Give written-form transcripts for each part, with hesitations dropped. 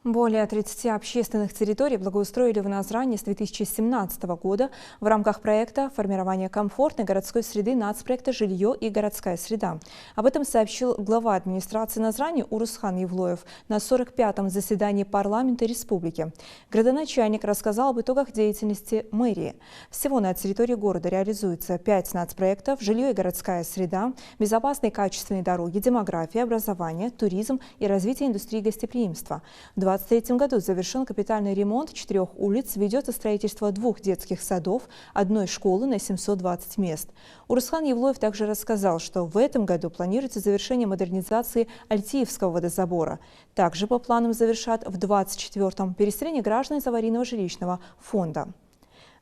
Более 30 общественных территорий благоустроили в Назране с 2017 года в рамках проекта формирования комфортной городской среды нацпроекта «Жилье и городская среда». Об этом сообщил глава администрации Назрани Урусхан Евлоев на 45-м заседании парламента республики. Градоначальник рассказал об итогах деятельности мэрии. Всего на территории города реализуется 5 нацпроектов: «Жилье и городская среда», «Безопасные и качественные дороги», «Демография», «Образование», «Туризм» и «Развитие индустрии гостеприимства». В 2023 году завершен капитальный ремонт 4 улиц, ведется строительство 2 детских садов, 1 школы на 720 мест. Урусхан Евлоев также рассказал, что в этом году планируется завершение модернизации Альтиевского водозабора. Также по планам завершат в 2024-м переселение граждан из аварийного жилищного фонда.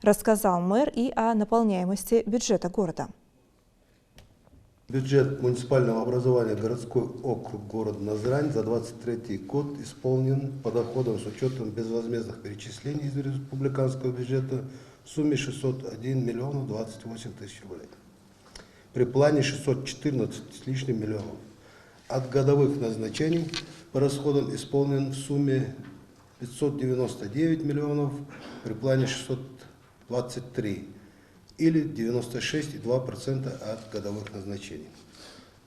Рассказал мэр и о наполняемости бюджета города. Бюджет муниципального образования городской округ города Назрань за 2023 год исполнен по доходам с учетом безвозмездных перечислений из республиканского бюджета в сумме 601 миллион 28 тысяч рублей. При плане 614 с лишним миллионов. От годовых назначений по расходам исполнен в сумме 599 миллионов, при плане 623 или 96,2% от годовых назначений.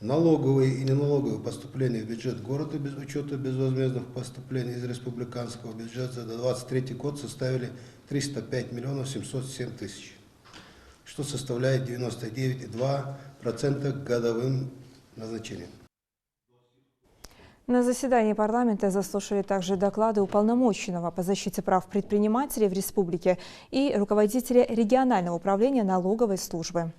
Налоговые и неналоговые поступления в бюджет города без учета безвозмездных поступлений из республиканского бюджета за 2023 год составили 305 миллионов 707 тысяч, что составляет 99,2% к годовым назначениям. На заседании парламента заслушали также доклады уполномоченного по защите прав предпринимателей в республике и руководителя регионального управления налоговой службы.